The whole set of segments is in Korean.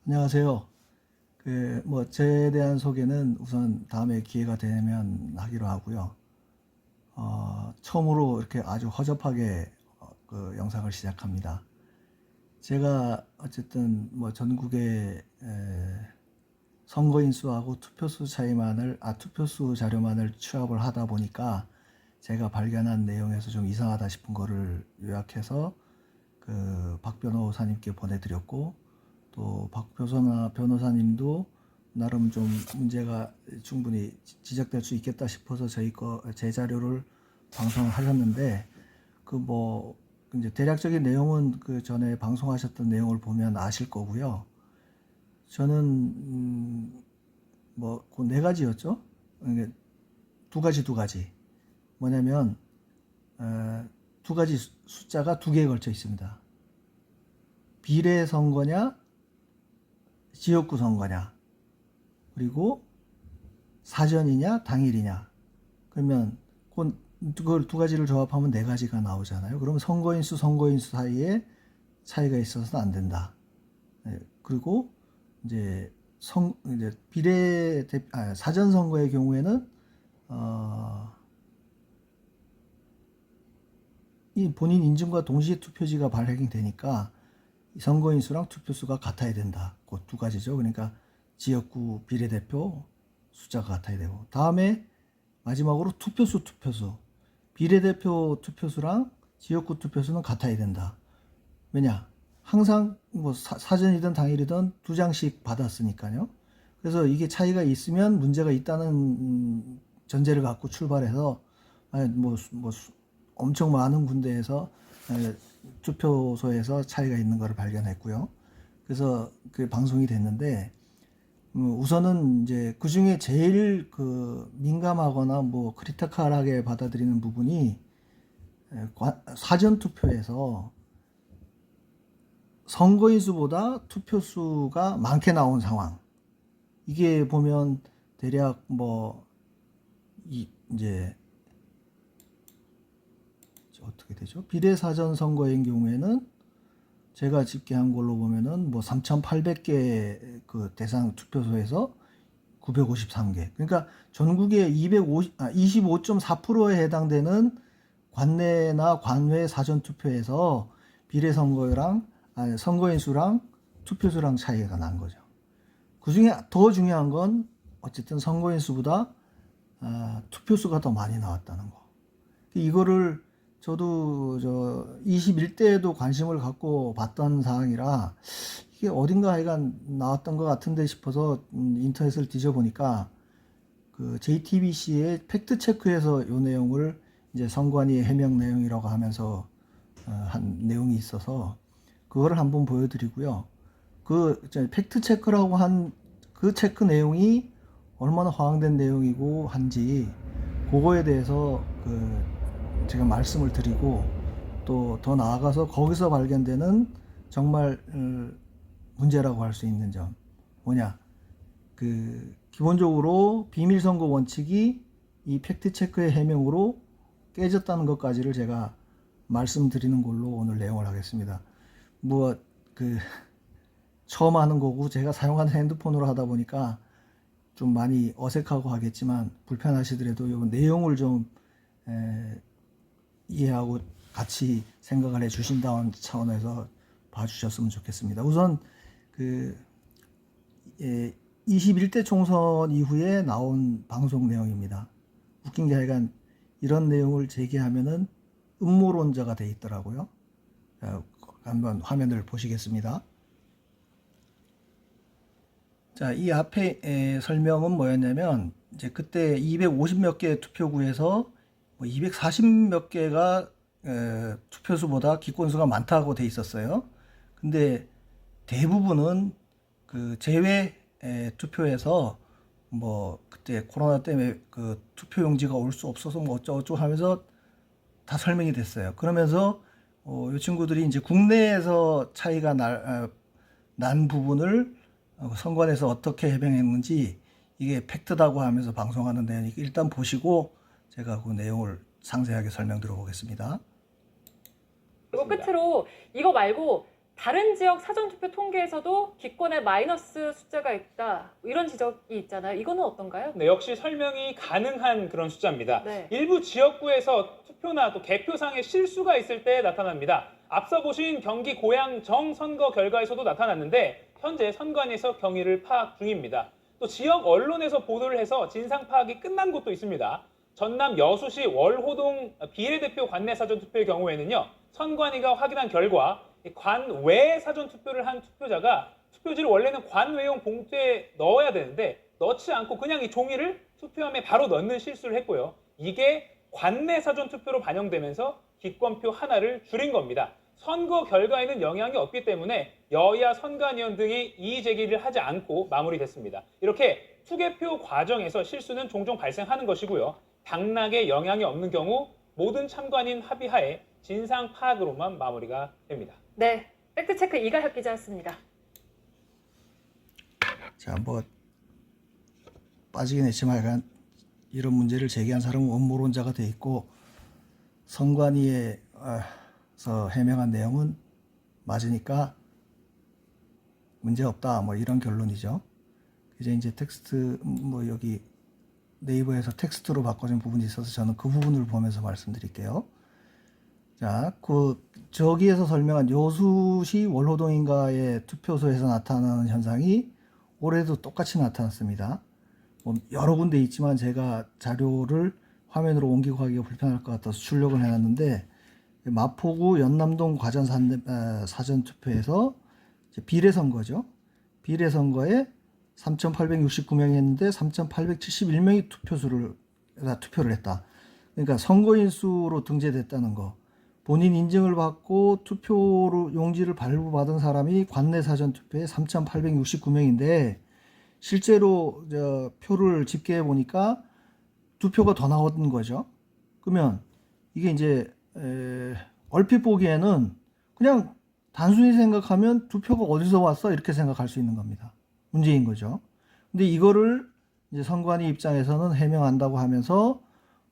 안녕하세요. 저에 대한 소개는 우선 다음에 기회가 되면 하기로 하고요. 처음으로 이렇게 아주 허접하게 그 영상을 시작합니다. 제가 어쨌든 전국의 선거인 수하고 투표수 자료만을 취합을 하다 보니까 제가 발견한 내용에서 좀 이상하다 싶은 거를 요약해서 그 박 변호사님께 보내드렸고, 또 박 변호사님도 나름 좀 문제가 충분히 지적될 수 있겠다 싶어서 제 자료를 방송을 하셨는데, 이제 대략적인 내용은 그 전에 방송하셨던 내용을 보면 아실 거고요. 저는 그 네 가지였죠. 이게 두 가지. 뭐냐면 두 가지 숫자가 두 개에 걸쳐 있습니다. 비례 선거냐, 지역구 선거냐, 그리고 사전이냐, 당일이냐. 그러면 그걸 두 가지를 조합하면 네 가지가 나오잖아요. 그러면 선거인수 사이에 차이가 있어서는 안 된다. 그리고 이제 사전 선거의 경우에는 이 본인 인증과 동시에 투표지가 발행이 되니까 선거인 수랑 투표수가 같아야 된다. 그 두 가지죠. 그러니까 지역구 비례대표 숫자가 같아야 되고, 다음에 마지막으로 투표수. 비례대표 투표수랑 지역구 투표수는 같아야 된다. 왜냐? 항상 사전이든 당일이든 두 장씩 받았으니까요. 그래서 이게 차이가 있으면 문제가 있다는 전제를 갖고 출발해서 엄청 많은 군데에서 투표소에서 차이가 있는 것을 발견했고요. 그래서 그 방송이 됐는데, 우선은 이제 그 중에 제일 민감하거나 크리티컬하게 받아들이는 부분이 사전 투표에서 선거인 수보다 투표수가 많게 나온 상황. 이게 보면 대략 이제 어떻게 되죠? 비례사전 선거인 경우에는 제가 집계한 걸로 보면은 3,800개 그 대상 투표소에서 953개. 그러니까 전국의 25.4%에 해당되는 관내나 관외 사전 투표에서 선거인 수랑 투표수랑 차이가 난 거죠. 그 중에 더 중요한 건 어쨌든 선거인 수보다 투표수가 더 많이 나왔다는 거. 이거를 저도 21대에도 관심을 갖고 봤던 사항이라 이게 어딘가 하여간 나왔던 것 같은데 싶어서 인터넷을 뒤져보니까 그 JTBC의 팩트체크에서 이 내용을 이제 선관위 해명 내용이라고 하면서 한 내용이 있어서 그거를 한번 보여드리고요. 그 팩트체크라고 한 그 체크 내용이 얼마나 허황된 내용이고 한지 그거에 대해서 제가 말씀을 드리고, 또 더 나아가서 거기서 발견되는 정말 문제라고 할 수 있는 점 뭐냐, 기본적으로 비밀선거 원칙이 이 팩트체크의 해명으로 깨졌다는 것까지를 제가 말씀드리는 걸로 오늘 내용을 하겠습니다. 처음 하는 거고 제가 사용하는 핸드폰으로 하다 보니까 좀 많이 어색하고 하겠지만, 불편하시더라도 이 내용을 좀 이해하고 같이 생각을 해 주신다는 차원에서 봐주셨으면 좋겠습니다. 우선 21대 총선 이후에 나온 방송 내용입니다. 웃긴 게 하여간 이런 내용을 제기하면은 음모론자가 돼 있더라고요. 한번 화면을 보시겠습니다. 자, 이 앞에 설명은 뭐였냐면, 이제 그때 250몇 개 투표구에서 240몇 개가 투표수보다 기권수가 많다고 돼 있었어요. 근데 대부분은 그 제외 투표에서 그때 코로나 때문에 그 투표용지가 올 수 없어서 어쩌고저쩌고 하면서 다 설명이 됐어요. 그러면서 이 친구들이 이제 국내에서 차이가 난 부분을 선관에서 어떻게 해명했는지 이게 팩트다고 하면서 방송하는 내용이니까 일단 보시고 제가 그 내용을 상세하게 설명드려 보겠습니다. 그리고 끝으로 이거 말고 다른 지역 사전투표 통계에서도 기권에 마이너스 숫자가 있다, 이런 지적이 있잖아요. 이거는 어떤가요? 네, 역시 설명이 가능한 그런 숫자입니다. 네. 일부 지역구에서 투표나 또 개표상에 실수가 있을 때 나타납니다. 앞서 보신 경기 고양정 선거 결과에서도 나타났는데 현재 선관위에서 경위를 파악 중입니다. 또 지역 언론에서 보도를 해서 진상 파악이 끝난 곳도 있습니다. 전남 여수시 월호동 비례대표 관내 사전투표의 경우에는요, 선관위가 확인한 결과 관외 사전투표를 한 투표자가 투표지를 원래는 관외용 봉투에 넣어야 되는데 넣지 않고 그냥 이 종이를 투표함에 바로 넣는 실수를 했고요. 이게 관내 사전투표로 반영되면서 기권표 하나를 줄인 겁니다. 선거 결과에는 영향이 없기 때문에 여야 선관위원 등이 이의 제기를 하지 않고 마무리됐습니다. 이렇게 투개표 과정에서 실수는 종종 발생하는 것이고요. 당락에 영향이 없는 경우 모든 참관인 합의하에 진상 파악으로만 마무리가 됩니다. 네, 팩트체크 이가혁 기자였습니다. 자, 뭐 빠지긴 했지만 약간 이런 문제를 제기한 사람은 음모론자가 돼 있고 선관위에서 해명한 내용은 맞으니까 문제 없다, 뭐 이런 결론이죠. 이제 텍스트 뭐 여기 네이버에서 텍스트로 바꿔진 부분이 있어서 저는 그 부분을 보면서 말씀드릴게요. 자, 저기에서 설명한 여수시 월호동인가의 투표소에서 나타나는 현상이 올해도 똑같이 나타났습니다. 뭐 여러 군데 있지만 제가 자료를 화면으로 옮기고 하기가 불편할 것 같아서 출력을 해놨는데, 마포구 연남동 과전 사전투표에서 비례선거죠. 비례선거에 3,869명이 했는데 3,871명이 투표를 했다. 그러니까 선거인 수로 등재됐다는 거. 본인 인증을 받고 투표 용지를 발부받은 사람이 관내 사전투표에 3,869명인데 실제로 표를 집계해 보니까 두 표가 더 나온 거죠. 그러면 이게 이제 얼핏 보기에는 그냥 단순히 생각하면 두 표가 어디서 왔어? 이렇게 생각할 수 있는 겁니다. 문제인 거죠. 근데 이거를 이제 선관위 입장에서는 해명한다고 하면서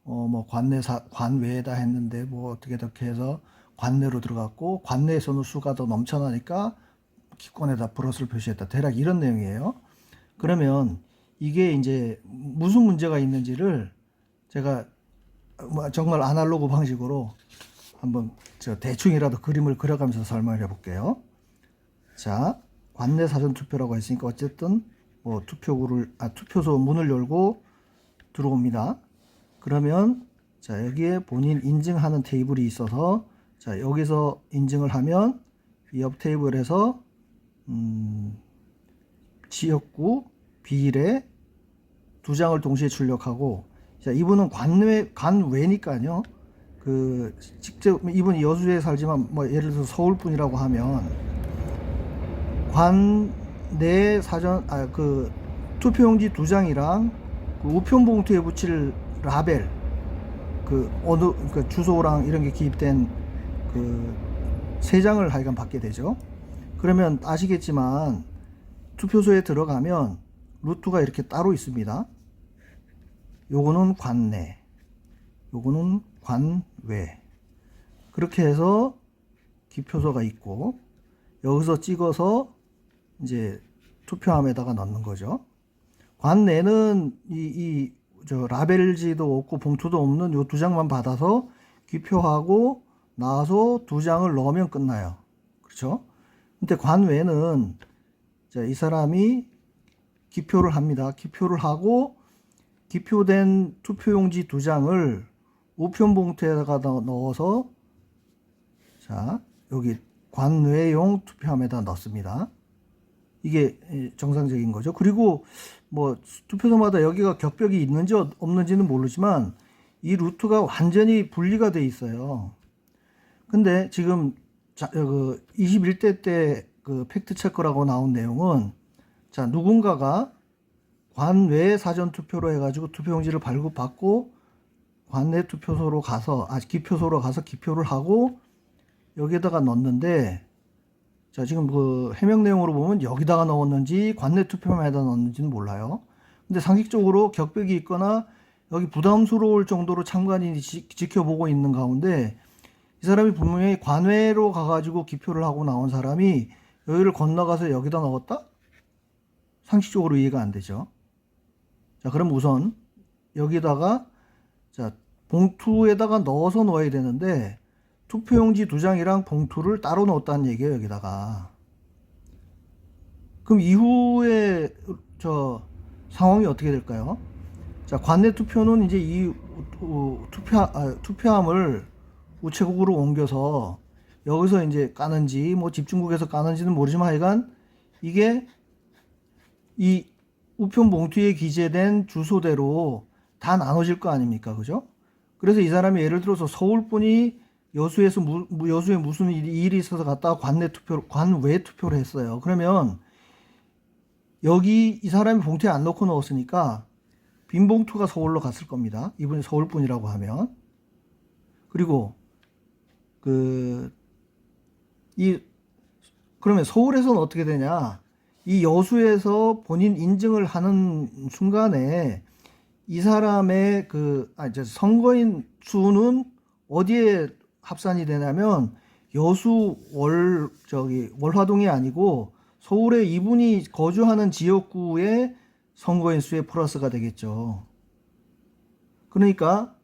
뭐 관외에다 했는데 뭐 어떻게 해서 관내로 들어갔고 관내에서는 수가 더 넘쳐나니까 기권에다 불엇을 표시했다. 대략 이런 내용이에요. 그러면 이게 이제 무슨 문제가 있는지를 제가 정말 아날로그 방식으로 한번 대충이라도 그림을 그려가면서 설명을 해볼게요. 자, 관내 사전투표라고 했으니까 어쨌든 뭐 투표소 문을 열고 들어옵니다. 그러면 자, 여기에 본인 인증하는 테이블이 있어서 자, 여기서 인증을 하면 이 옆 테이블에서 지역구 비례 두 장을 동시에 출력하고, 자, 이분은 관외니까요. 직접 이분이 여수에 살지만 뭐 예를 들어서 서울 분이라고 하면 관내 사전 투표용지 두 장이랑 우편 봉투에 붙일 라벨 주소랑 이런 게 기입된 세 장을 하여간 받게 되죠. 그러면 아시겠지만 투표소에 들어가면 루트가 이렇게 따로 있습니다. 요거는 관내, 요거는 관외. 그렇게 해서 기표소가 있고 여기서 찍어서 이제 투표함에다가 넣는 거죠. 관내는 라벨지도 없고 봉투도 없는 요 두 장만 받아서 기표하고 나와서 두 장을 넣으면 끝나요. 그렇죠? 근데 관외는 자, 이 사람이 기표를 합니다. 기표를 하고 기표된 투표용지 두 장을 우편 봉투에다가 넣어서 자, 여기 관외용 투표함에다 넣습니다. 이게 정상적인 거죠. 그리고 뭐 투표소마다 여기가 격벽이 있는지 없는지는 모르지만 이 루트가 완전히 분리가 돼 있어요. 근데 지금 21대 때 팩트 체크라고 나온 내용은 자, 누군가가 관외 사전 투표로 해가지고 투표용지를 발급받고 관내 투표소로 가서 기표소로 가서 기표를 하고 여기에다가 넣었는데, 자, 지금 해명 내용으로 보면 여기다가 넣었는지 관내 투표함에다 넣었는지는 몰라요. 근데 상식적으로 격벽이 있거나 여기 부담스러울 정도로 참관인이 지켜보고 있는 가운데 이 사람이 분명히 관외로 가가지고 기표를 하고 나온 사람이 여기를 건너가서 여기다 넣었다? 상식적으로 이해가 안 되죠. 자, 그럼 우선 여기다가 자, 봉투에다가 넣어서 넣어야 되는데 투표용지 2장이랑 봉투를 따로 넣었다는 얘기예요, 여기다가. 그럼 이후에 상황이 어떻게 될까요? 자, 관내 투표는 이제 이 투표함을 우체국으로 옮겨서 여기서 이제 까는지 뭐 집중국에서 까는지는 모르지만 하여간 이게 이 우편 봉투에 기재된 주소대로 다 나눠질 거 아닙니까? 그죠? 그래서 이 사람이 예를 들어서 서울 분이 여수에서 여수에 무슨 일이 있어서 갔다가 관외 투표를 했어요. 그러면 여기 이 사람이 봉투에 안 넣고 넣었으니까 빈 봉투가 서울로 갔을 겁니다. 이분이 서울 분이라고 하면. 그리고 그러면 서울에서는 어떻게 되냐? 이 여수에서 본인 인증을 하는 순간에 이 사람의 이제 선거인 수는 어디에 합산이 되냐면 여수 월화동이 아니고 서울에 이분이 거주하는 지역구의 선거인 수에 플러스가 되겠죠. 그러니까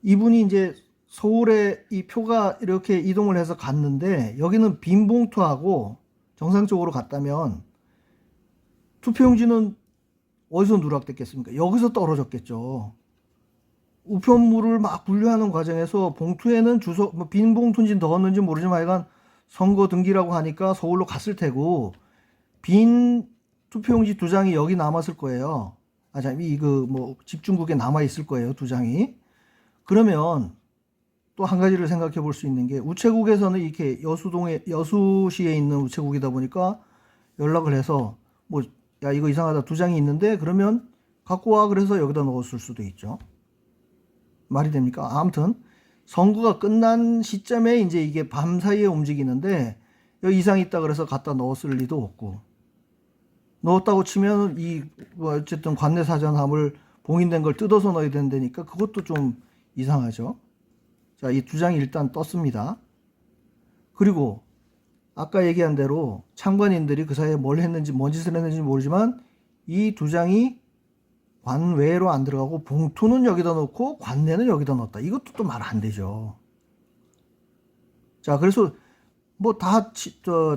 이분이 이제 서울에 이 표가 이렇게 이동을 해서 갔는데 여기는 빈 봉투하고 정상적으로 갔다면 투표용지는 어디서 누락됐겠습니까? 여기서 떨어졌겠죠. 우편물을 막 분류하는 과정에서 봉투에는 주소, 빈 봉투인지 넣었는지 모르지만 하여간 선거 등기라고 하니까 서울로 갔을 테고 빈 투표용지 2장이 여기 남았을 거예요. 집중국에 남아 있을 거예요, 2장이. 그러면 또 한 가지를 생각해 볼 수 있는 게 우체국에서는 이렇게 여수시에 있는 우체국이다 보니까 연락을 해서 야, 이거 이상하다, 2장이 있는데 그러면 갖고 와, 그래서 여기다 넣었을 수도 있죠. 말이 됩니까? 아무튼 선거가 끝난 시점에 이제 이게 밤 사이에 움직이는데 여기 이상이 있다 그래서 갖다 넣었을 리도 없고, 넣었다고 치면 어쨌든 관내 사전함을 봉인된 걸 뜯어서 넣어야 된다니까 그것도 좀 이상하죠. 자, 이 2장이 일단 떴습니다. 그리고 아까 얘기한 대로 참관인들이 그 사이에 뭘 했는지, 뭔 짓을 했는지 모르지만 이 2장이 관외로 안 들어가고 봉투는 여기다 넣고 관내는 여기다 넣었다. 이것도 또 말 안 되죠. 자, 그래서 다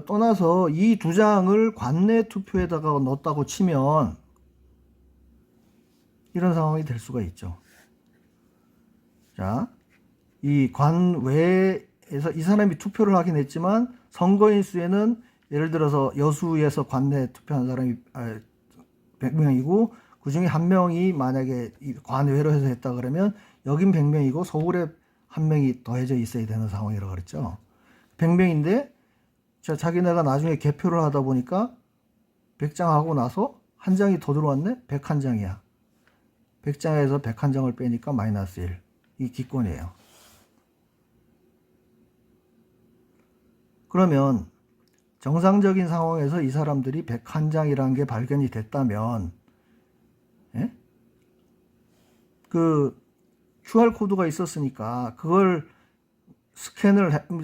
떠나서 이 2장을 관내 투표에다가 넣었다고 치면 이런 상황이 될 수가 있죠. 자, 이 관외에서 이 사람이 투표를 하긴 했지만 선거인 수에는 예를 들어서 여수에서 관내 투표한 사람이 100명이고 그 중에 1명이 만약에 관외로 해서 했다 그러면 여긴 100명이고 서울에 1명이 더해져 있어야 되는 상황이라고 그랬죠. 100명인데 자기네가 나중에 개표를 하다 보니까 100장 하고 나서 한 장이 더 들어왔네? 101장이야. 100장에서 101장을 빼니까 마이너스 1. 이 기권이에요. 그러면 정상적인 상황에서 이 사람들이 101장이라는 게 발견이 됐다면 QR코드가 있었으니까 그걸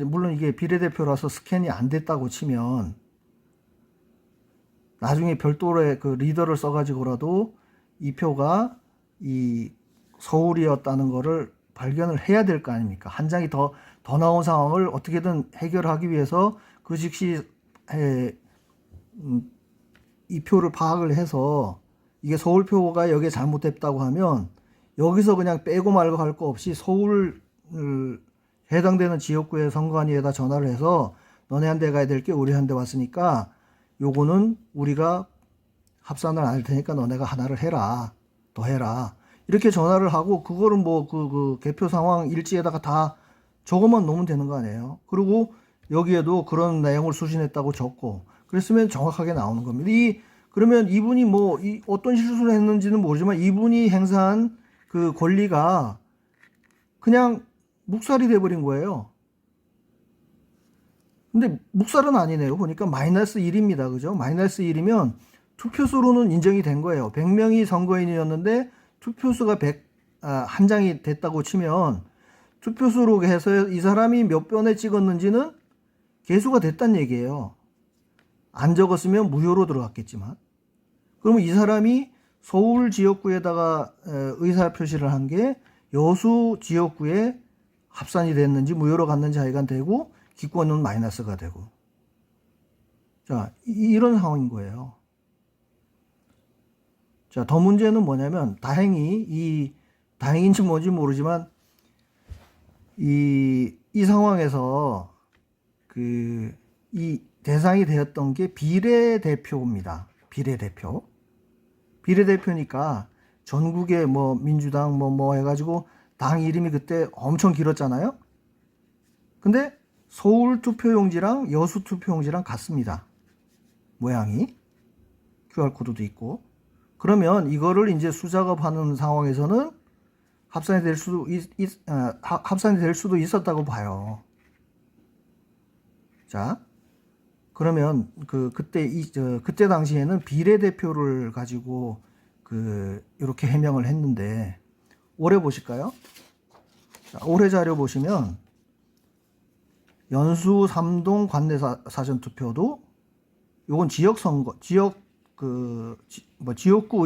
물론 이게 비례대표라서 스캔이 안 됐다고 치면 나중에 별도의 리더를 써가지고라도 이 표가 이 서울이었다는 거를 발견을 해야 될 거 아닙니까? 한 장이 더 나온 상황을 어떻게든 해결하기 위해서 그 즉시 이 표를 파악을 해서 이게 서울표가 여기에 잘못됐다고 하면 여기서 그냥 빼고 말고 할 거 없이 서울 해당되는 지역구의 선관위에다 전화를 해서 너네 한 대 가야 될 게 우리 한 대 왔으니까 요거는 우리가 합산을 안 할 테니까 너네가 하나를 해라, 더 해라, 이렇게 전화를 하고 그거를 그 개표 상황 일지에다가 다 적어만 놓으면 되는 거 아니에요. 그리고 여기에도 그런 내용을 수신했다고 적고 그랬으면 정확하게 나오는 겁니다. 그러면 이분이 어떤 실수를 했는지는 모르지만 이분이 행사한 그 권리가 그냥 묵살이 돼버린 거예요. 근데 묵살은 아니네요. 보니까 마이너스 1입니다. 그죠? 마이너스 1이면 투표수로는 인정이 된 거예요. 100명이 선거인이었는데 투표수가 한 장이 됐다고 치면 투표수로 해서 이 사람이 몇 번에 찍었는지는 계수가 됐단 얘기예요. 안 적었으면 무효로 들어갔겠지만. 그러면 이 사람이 서울 지역구에다가 의사 표시를 한 게 여수 지역구에 합산이 됐는지 무효로 갔는지 하여간 되고 기권은 마이너스가 되고. 자, 이런 상황인 거예요. 자, 더 문제는 뭐냐면 다행인지 뭔지 모르지만 이 상황에서 이 대상이 되었던 게 비례대표입니다. 비례대표. 비례대표니까 전국에 뭐 민주당 뭐 해가지고 당 이름이 그때 엄청 길었잖아요. 근데 서울 투표용지랑 여수 투표용지랑 같습니다. 모양이. QR코드도 있고. 그러면 이거를 이제 수작업하는 상황에서는 합산이 될 수도 있었다고 봐요. 자, 그러면 그때 당시에는 비례대표를 가지고 이렇게 해명을 했는데 올해 보실까요? 자, 올해 자료 보시면 연수 3동 관내 사전 투표도 요건 지역 선거, 지역구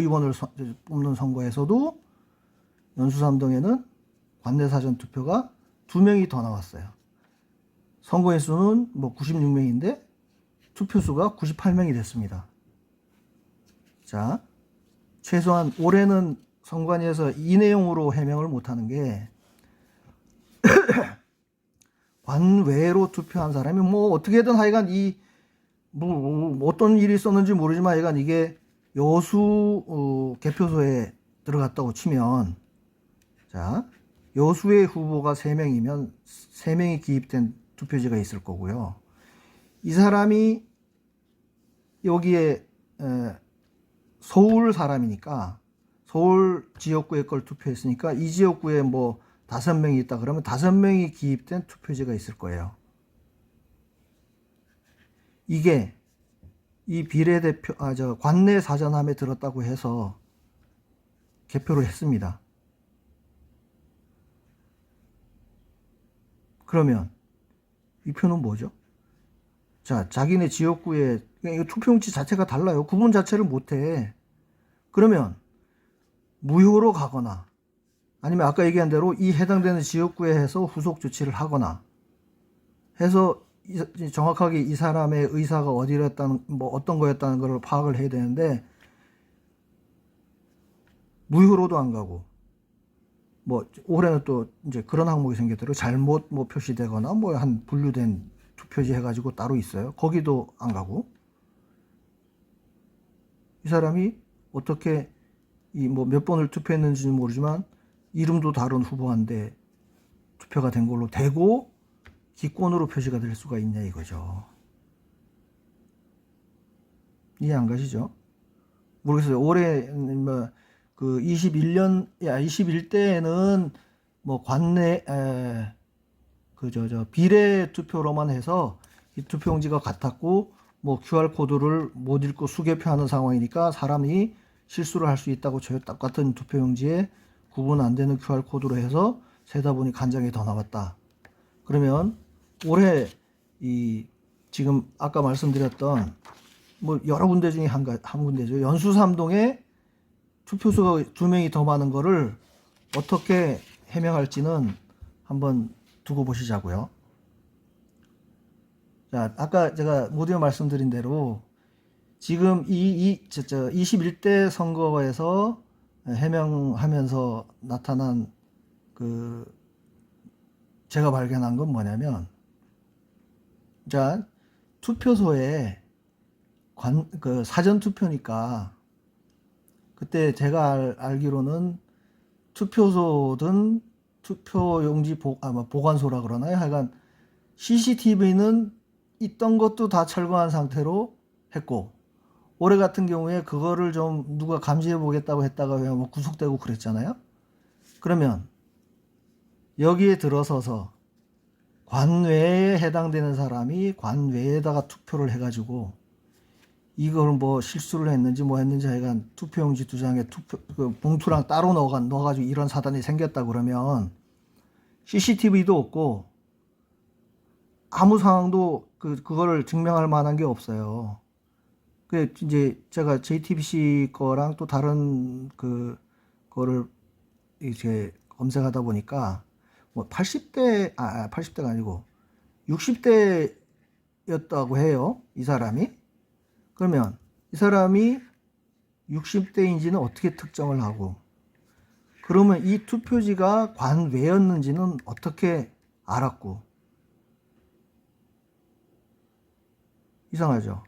의원을 뽑는 선거에서도 연수 3동에는 관내 사전 투표가 2명이 더 나왔어요. 선거인 수는 뭐 96명인데 투표수가 98명이 됐습니다. 자, 최소한 올해는 선관위에서 이 내용으로 해명을 못하는 게 관외로 투표한 사람이 뭐 어떻게든 하여간 어떤 일이 있었는지 모르지만 하여간 이게 여수 개표소에 들어갔다고 치면, 자, 여수의 후보가 3명이면 3명이 기입된 투표지가 있을 거고요. 이 사람이 여기에 서울 사람이니까 서울 지역구에 걸 투표했으니까 이 지역구에 뭐 5명이 있다 그러면 5명이 기입된 투표지가 있을 거예요. 이게 이 비례대표, 관내 사전함에 들었다고 해서 개표를 했습니다. 그러면 이 표는 뭐죠? 자, 자기네 지역구에 이거 투표용지 자체가 달라요. 구분 자체를 못해. 그러면 무효로 가거나 아니면 아까 얘기한 대로 이 해당되는 지역구에 해서 후속 조치를 하거나 해서 정확하게 이 사람의 의사가 어디였다는 뭐 어떤 거였다는 걸 파악을 해야 되는데 무효로도 안 가고 뭐 올해는 또 이제 그런 항목이 생겼더라고요. 잘못 뭐 표시되거나 뭐 한 분류된 투표지 해가지고 따로 있어요. 거기도 안 가고 이 사람이 어떻게 이 뭐 몇 번을 투표했는지는 모르지만 이름도 다른 후보한테 투표가 된 걸로 되고 기권으로 표시가 될 수가 있냐 이거죠. 이해 안 가시죠? 모르겠어요. 올해 뭐 그 21대에는 뭐 관내 비례 투표로만 해서 이 투표용지가 같았고 뭐 QR 코드를 못 읽고 수개표하는 상황이니까 사람이 실수를 할 수 있다고 저 똑같은 투표용지에 구분 안 되는 QR 코드로 해서 세다 보니 간장이 더 나왔다. 그러면 올해 지금 아까 말씀드렸던 뭐 여러 군데 중에 한 군데죠. 연수 3동에 투표수가 2명이 더 많은 거를 어떻게 해명할지는 한번 두고 보시자고요. 자, 아까 제가 모두에 말씀드린 대로 지금 21대 선거에서 해명하면서 나타난 제가 발견한 건 뭐냐면, 자, 투표소에 사전 투표니까 그때 제가 알기로는 투표소든 투표용지 보관소라 그러나요? 하여간 CCTV는 있던 것도 다 철거한 상태로 했고, 올해 같은 경우에 그거를 좀 누가 감시해 보겠다고 했다가 뭐 구속되고 그랬잖아요. 그러면 여기에 들어서서 관외에 해당되는 사람이 관외에다가 투표를 해가지고 이걸 뭐 실수를 했는지 뭐 했는지 하여간 투표용지 2장에 봉투랑 따로 넣어가지고 이런 사단이 생겼다 그러면 CCTV도 없고 아무 상황도 그거를 증명할 만한 게 없어요. 그 이제 제가 JTBC 거랑 또 다른 거를 이제 검색하다 보니까 뭐 80대가 아니고 60대였다고 해요. 이 사람이. 그러면 이 사람이 60대인지는 어떻게 특정을 하고, 그러면 이 투표지가 관외였는지는 어떻게 알았고. 이상하죠.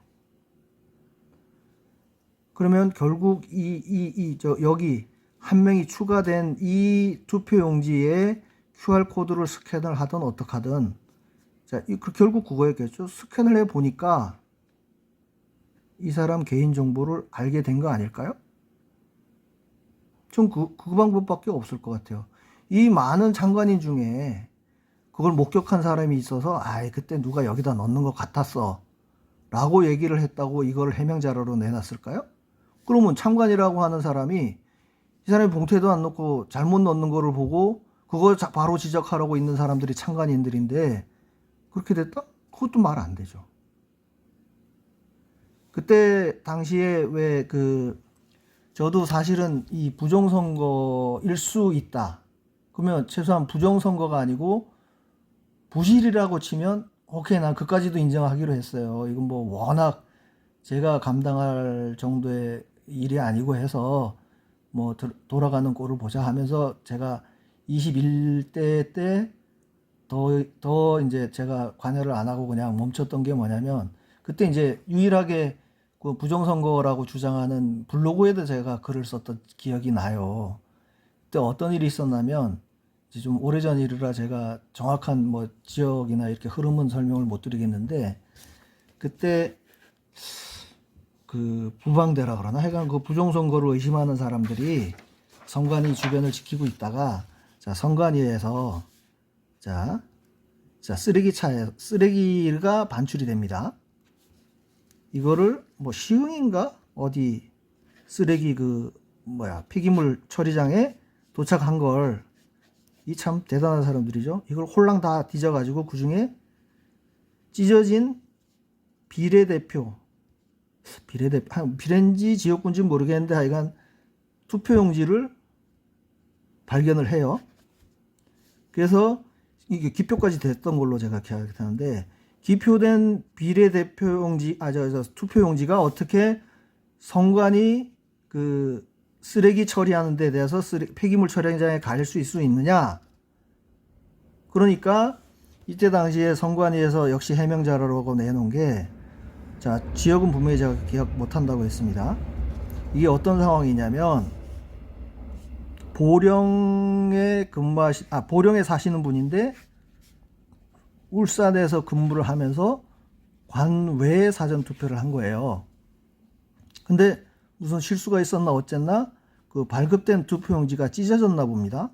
그러면 결국 여기 한 명이 추가된 이 투표용지에 QR코드를 스캔을 하든 어떻게 하든, 자, 결국 그거였겠죠. 스캔을 해 보니까 이 사람 개인정보를 알게 된 거 아닐까요? 전 그 방법밖에 없을 것 같아요. 이 많은 장관인 중에 그걸 목격한 사람이 있어서, 그때 누가 여기다 넣는 것 같았어 라고 얘기를 했다고 이걸 해명자료로 내놨을까요? 그러면 참관이라고 하는 사람이 이 사람이 봉투에도 안 넣고 잘못 넣는 거를 보고 그걸 바로 지적하라고 있는 사람들이 참관인들인데 그렇게 됐다? 그것도 말 안 되죠. 그때 당시에 저도 사실은 이 부정선거일 수 있다. 그러면 최소한 부정선거가 아니고 부실이라고 치면 오케이, 난 그까지도 인정하기로 했어요. 이건 뭐 워낙 제가 감당할 정도의 일이 아니고 해서 뭐 돌아가는 꼴을 보자 하면서 제가 21대 때 더 이제 제가 관여를 안 하고 그냥 멈췄던 게 뭐냐면, 그때 이제 유일하게 그 부정선거라고 주장하는 블로그에도 제가 글을 썼던 기억이 나요. 그때 어떤 일이 있었냐면, 이제 좀 오래전 일이라 제가 정확한 뭐 지역이나 이렇게 흐름은 설명을 못 드리겠는데, 그때 그 부방대라 그러나 하여간 그 부정선거를 의심하는 사람들이 선관위 주변을 지키고 있다가, 자, 선관위에서 자, 쓰레기가 반출이 됩니다. 이거를 뭐 시흥인가 어디 쓰레기 폐기물 처리장에 도착한 걸, 이 참 대단한 사람들이죠. 이걸 홀랑 다 뒤져가지고 그 중에 찢어진 비례인지 지역군지 모르겠는데 하여간 투표용지를 발견을 해요. 그래서 이게 기표까지 됐던 걸로 제가 기억하는데, 기표된 투표용지가 어떻게 선관위 그 쓰레기 처리하는 데 대해서 폐기물 처리장에 갈 수 있느냐. 그러니까 이때 당시에 선관위에서 역시 해명자료라고 내놓은 게, 자, 지역은 분명히 제가 기억 못한다고 했습니다. 이게 어떤 상황이냐면, 보령에 사시는 분인데 울산에서 근무를 하면서 관외 사전투표를 한 거예요. 근데 무슨 실수가 있었나 어쨌나 그 발급된 투표용지가 찢어졌나 봅니다.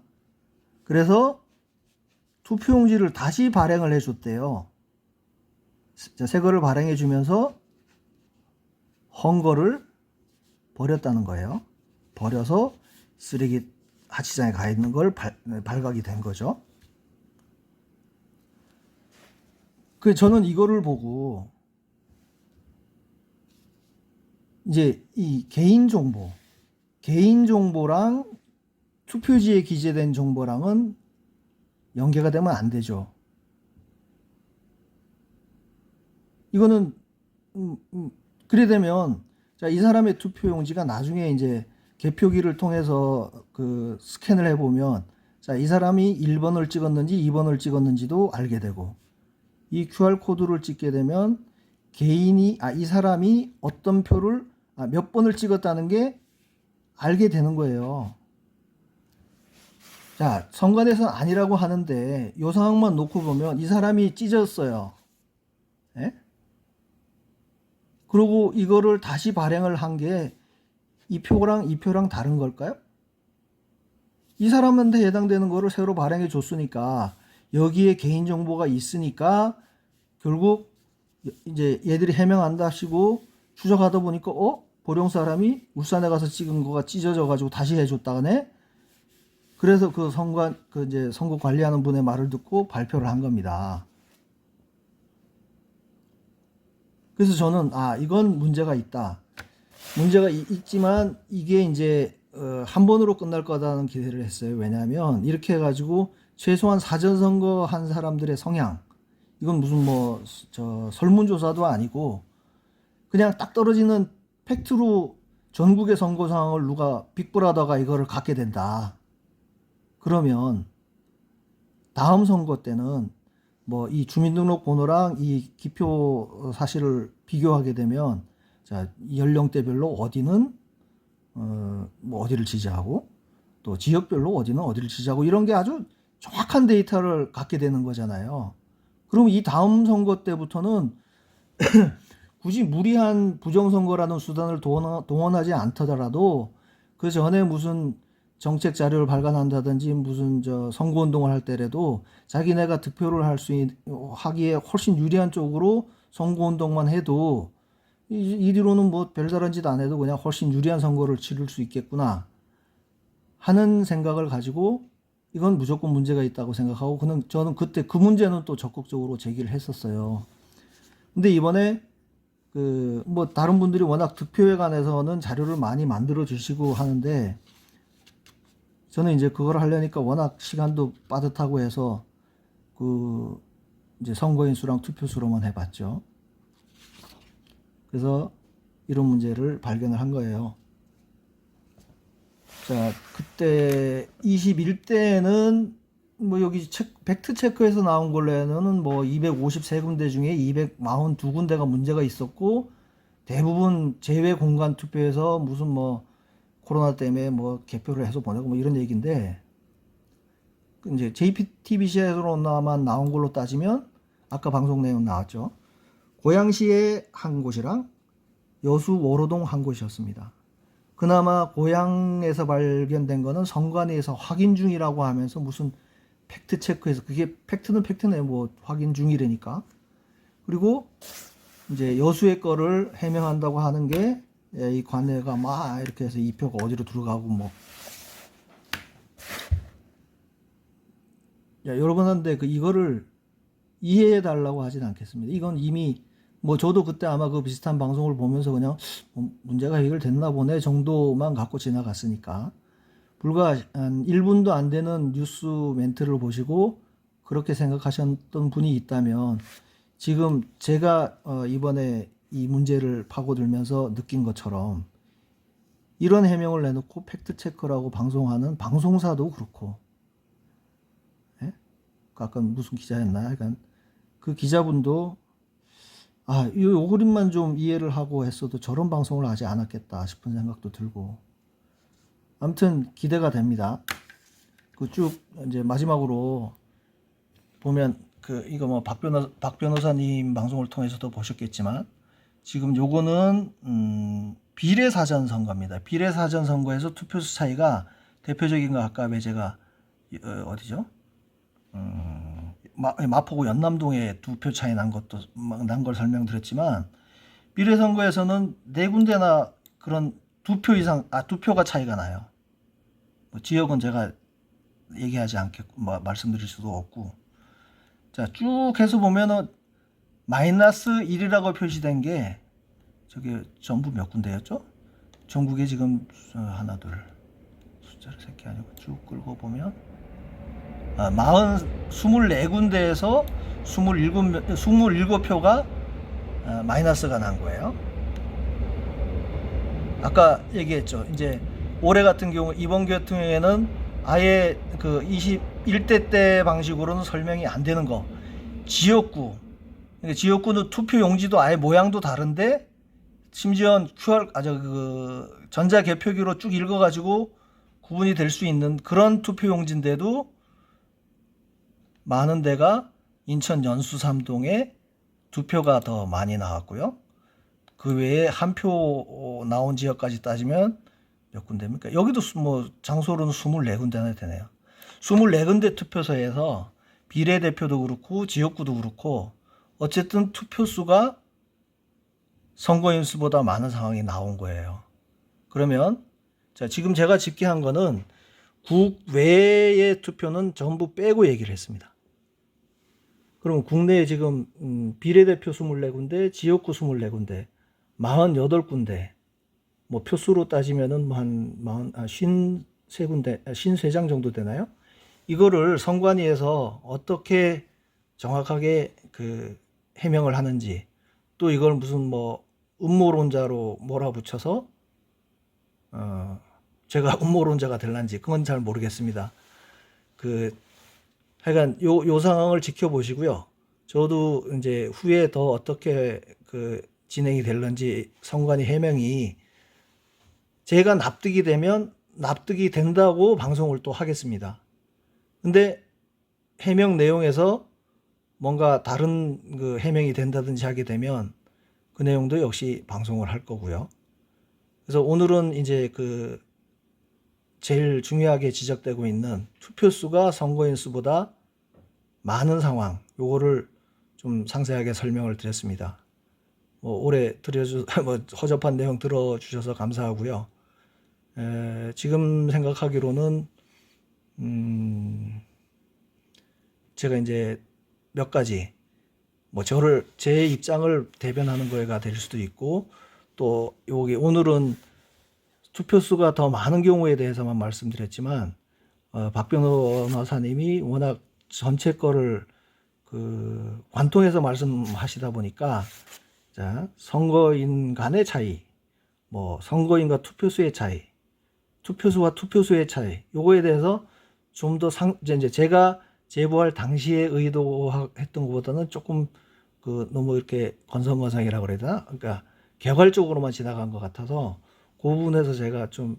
그래서 투표용지를 다시 발행을 해줬대요. 새 거를 발행해 주면서 헌 거를 버렸다는 거예요. 버려서 쓰레기 하치장에 가 있는 걸 발각이 된 거죠. 저는 이거를 보고 이제 이 개인정보랑 투표지에 기재된 정보랑은 연계가 되면 안 되죠. 이거는 그래 되면, 자, 이 사람의 투표용지가 나중에 이제 개표기를 통해서 그 스캔을 해보면, 자, 이 사람이 1번을 찍었는지 2번을 찍었는지도 알게 되고, 이 QR코드를 찍게 되면 이 사람이 어떤 표를 몇 번을 찍었다는 게 알게 되는 거예요. 자, 선관위에서는 아니라고 하는데 이 상황만 놓고 보면 이 사람이 찢었어요. 예? 그리고 이거를 다시 발행을 한 게 이 표랑 다른 걸까요? 이 사람한테 해당되는 거를 새로 발행해 줬으니까, 여기에 개인정보가 있으니까 결국 이제 얘들이 해명한다 하시고 추적하다 보니까 보령 사람이 울산에 가서 찍은 거가 찢어져 가지고 다시 해줬다네. 그래서 그 이제 선거 관리하는 분의 말을 듣고 발표를 한 겁니다. 그래서 저는 이건 문제가 있다. 문제가 있지만 이게 이제 한 번으로 끝날 거다는 기대를 했어요. 왜냐하면 이렇게 해가지고 최소한 사전선거 한 사람들의 성향, 이건 무슨 설문조사도 아니고 그냥 딱 떨어지는 팩트로 전국의 선거 상황을 누가 빅브라더가 이거를 갖게 된다. 그러면 다음 선거 때는 이 주민등록번호랑 이 기표 사실을 비교하게 되면 자, 연령대별로 어디는 어디를 지지하고 또 지역별로 어디는 어디를 지지하고 이런 게 아주 정확한 데이터를 갖게 되는 거잖아요. 그럼 이 다음 선거 때부터는 굳이 무리한 부정선거라는 수단을 동원하지 않더라도 그 전에 무슨 정책 자료를 발간한다든지 무슨 선거운동을 할 때라도 자기네가 득표를 하기에 훨씬 유리한 쪽으로 선거운동만 해도 이 뒤로는 별다른 짓 안 해도 그냥 훨씬 유리한 선거를 치를 수 있겠구나 하는 생각을 가지고 이건 무조건 문제가 있다고 생각하고 저는 그때 그 문제는 또 적극적으로 제기를 했었어요. 근데 이번에 다른 분들이 워낙 득표에 관해서는 자료를 많이 만들어 주시고 하는데 저는 이제 그걸 하려니까 워낙 시간도 빠듯하고 해서 이제 선거인 수랑 투표 수로만 해봤죠. 그래서 이런 문제를 발견을 한 거예요. 자, 그때 21대는 여기 팩트 체크에서 나온 걸로는 253군데 중에 242군데가 문제가 있었고 대부분 제외 공간 투표에서 무슨 코로나 때문에 개표를 해서 보내고 이런 얘기인데 이제 JTBC에서만 나온 걸로 따지면 아까 방송 내용 나왔죠. 고양시에 한 곳이랑 여수 워로동 한 곳이었습니다. 그나마 고양에서 발견된 거는 선관위에서 확인 중이라고 하면서 무슨 팩트 체크해서 그게 팩트는 팩트네 확인 중이라니까. 그리고 이제 여수의 거를 해명한다고 하는 게 이 관내가 막 이렇게 해서 이 표가 어디로 들어가고 여러분한테 이거를 이해해 달라고 하진 않겠습니다. 이건 이미 저도 그때 아마 그 비슷한 방송을 보면서 그냥 문제가 해결됐나 보네 정도만 갖고 지나갔으니까 불과 한 1분도 안 되는 뉴스 멘트를 보시고 그렇게 생각하셨던 분이 있다면 지금 제가 이번에 이 문제를 파고들면서 느낀 것처럼 이런 해명을 내놓고 팩트체크라고 방송하는 방송사도 그렇고 아까 무슨 기자였나? 약간 그 기자분도 요 그림만 좀 이해를 하고 했어도 저런 방송을 하지 않았겠다 싶은 생각도 들고 아무튼 기대가 됩니다. 쭉 이제 마지막으로 보면 이거 박 변호사님 방송을 통해서도 보셨겠지만 지금 요거는 비례 사전 선거입니다. 비례 사전 선거에서 투표수 차이가 대표적인 거 아까 왜 제가 어디죠? 마포구 연남동에 2표 차이 난 걸 설명드렸지만 비례 선거에서는 4군데나 그런 2표 이상 2표가 차이가 나요. 지역은 제가 얘기하지 않겠고 말씀드릴 수도 없고 자, 쭉 해서 보면은 -1이라고 표시된 게 저게 전부 몇 군데였죠? 전국에 지금 하나 둘 숫자를 새끼 아니고 쭉 끌고 보면 24군데에서 27표가 마이너스가 난 거예요. 아까 얘기했죠. 이제 올해 같은 경우 이번 같은 경우에는 아예 그 21대 때 방식으로는 설명이 안 되는 거. 지역구. 그러니까 지역구는 투표 용지도 아예 모양도 다른데 심지어 전자 개표기로 쭉 읽어가지고 구분이 될 수 있는 그런 투표 용지인데도 많은 데가 인천 연수 3동에 2표가 더 많이 나왔고요. 그 외에 1표 나온 지역까지 따지면 몇 군데입니까? 여기도 장소로는 24군데나 되네요. 24군데 투표소에서 비례대표도 그렇고 지역구도 그렇고 어쨌든 투표수가 선거인 수보다 많은 상황이 나온 거예요. 그러면 지금 제가 집계한 거는 국외의 투표는 전부 빼고 얘기를 했습니다. 그럼 국내에 지금 비례대표 24군데, 지역구 24군데, 48군데, 뭐 표수로 따지면은 한 53군데, 53장 정도 되나요? 이거를 선관위에서 어떻게 정확하게 그 해명을 하는지, 또 이걸 무슨 뭐 음모론자로 몰아붙여서 제가 음모론자가 될란지 그건 잘 모르겠습니다. 하여간 요 상황을 지켜보시고요. 저도 이제 후에 더 어떻게 진행이 될런지 선관위 해명이 제가 납득이 되면 납득이 된다고 방송을 또 하겠습니다. 근데 해명 내용에서 뭔가 다른 해명이 된다든지 하게 되면 그 내용도 역시 방송을 할 거고요. 그래서 오늘은 이제 제일 중요하게 지적되고 있는 투표수가 선거인 수보다 많은 상황, 요거를 좀 상세하게 설명을 드렸습니다. 뭐 오래 허접한 내용 들어주셔서 감사하고요. 지금 생각하기로는 제가 이제 몇 가지 뭐 제 입장을 대변하는 거가 될 수도 있고, 또 여기 오늘은 투표수가 더 많은 경우에 대해서만 말씀드렸지만 박 변호사님이 워낙 전체 거를 관통해서 말씀하시다 보니까 자, 선거인 간의 차이, 뭐 선거인과 투표수의 차이, 투표수와 투표수의 차이, 요거에 대해서 좀 더 이제 제가 제보할 당시에 의도했던 것보다는 조금 너무 이렇게 건성건성이라고 그래야 되나? 그러니까 개괄적으로만 지나간 것 같아서 그 부분에서 제가 좀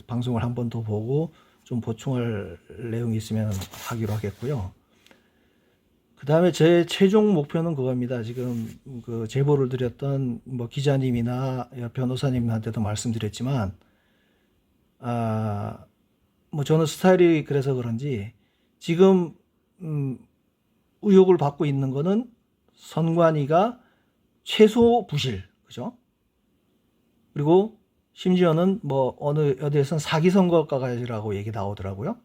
방송을 한 번 더 보고 좀 보충할 내용이 있으면 하기로 하겠고요. 그 다음에 제 최종 목표는 그겁니다. 지금 제보를 드렸던 뭐 기자님이나 변호사님한테도 말씀드렸지만, 뭐 저는 스타일이 그래서 그런지 지금 의혹을 받고 있는 거는 선관위가 최소 부실, 그죠? 그리고 심지어는 뭐 어디에선 사기 선거까지라고 얘기 나오더라고요.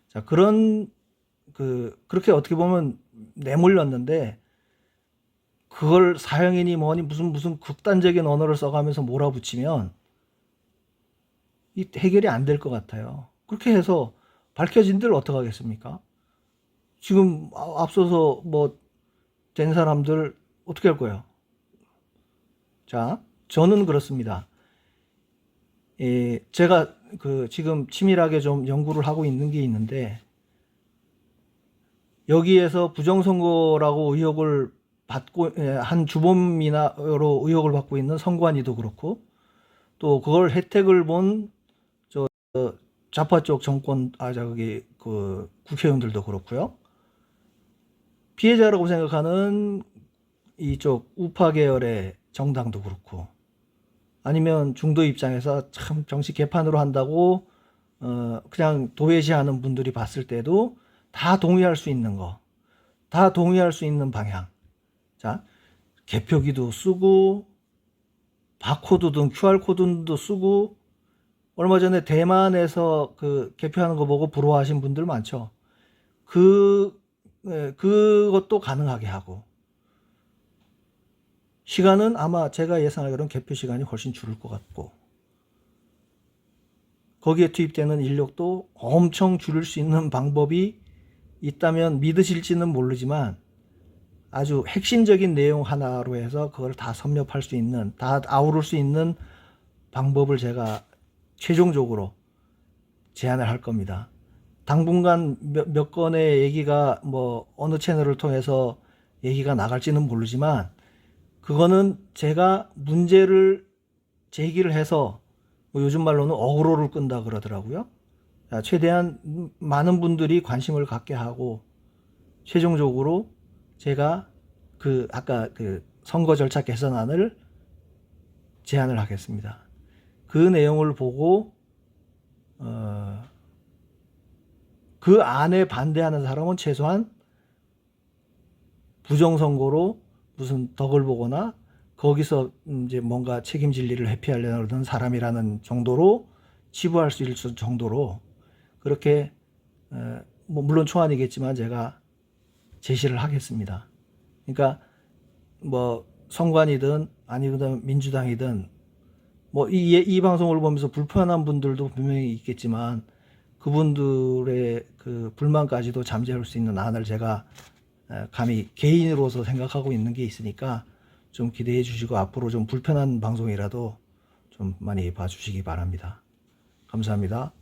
자, 그렇게 어떻게 보면 내몰렸는데, 그걸 사형이니 뭐니 무슨 극단적인 언어를 써가면서 몰아붙이면 이 해결이 안 될 것 같아요. 그렇게 해서 밝혀진 데를 어떻게 하겠습니까? 지금 앞서서 뭐 된 사람들 어떻게 할 거예요? 자, 저는 그렇습니다. 제가 지금 치밀하게 좀 연구를 하고 있는 게 있는데, 여기에서 부정선거라고 의혹을 받고 한 주범이나로 의혹을 받고 있는 선관위도 그렇고, 또 그걸 혜택을 본 좌파 쪽 정권 국회의원들도 그렇고요. 피해자라고 생각하는 이쪽 우파 계열의 정당도 그렇고, 아니면 중도 입장에서 참 정치 개판으로 한다고 그냥 도외시하는 분들이 봤을 때도 다 동의할 수 있는 거, 다 동의할 수 있는 방향. 자, 개표기도 쓰고 바코드든 QR코드도 쓰고, 얼마 전에 대만에서 개표하는 거 보고 부러워하신 분들 많죠. 그것도 가능하게 하고, 시간은 아마 제가 예상하기로는 개표 시간이 훨씬 줄을 것 같고, 거기에 투입되는 인력도 엄청 줄일 수 있는 방법이 있다면 믿으실지는 모르지만, 아주 핵심적인 내용 하나로 해서 그걸 다 섭렵할 수 있는, 다 아우를 수 있는 방법을 제가 최종적으로 제안을 할 겁니다. 당분간 몇 건의 얘기가 뭐 어느 채널을 통해서 얘기가 나갈지는 모르지만, 그거는 제가 문제를 제기를 해서 뭐 요즘 말로는 어그로를 끈다 그러더라고요. 최대한 많은 분들이 관심을 갖게 하고, 최종적으로 제가 아까 선거 절차 개선안을 제안을 하겠습니다. 그 내용을 보고 그 안에 반대하는 사람은 최소한 부정선거로 무슨 덕을 보거나 거기서 이제 뭔가 책임질 일을 회피하려는 사람이라는 정도로 치부할 수 있을 정도로 그렇게 뭐 물론 초안이겠지만 제가 제시를 하겠습니다. 그러니까 뭐 선관이든 아니면 민주당이든 뭐 이 방송을 보면서 불편한 분들도 분명히 있겠지만 그분들의 그 불만까지도 잠재울 수 있는 안을 제가 감히 개인으로서 생각하고 있는 게 있으니까 좀 기대해 주시고 앞으로 좀 불편한 방송이라도 좀 많이 봐주시기 바랍니다. 감사합니다.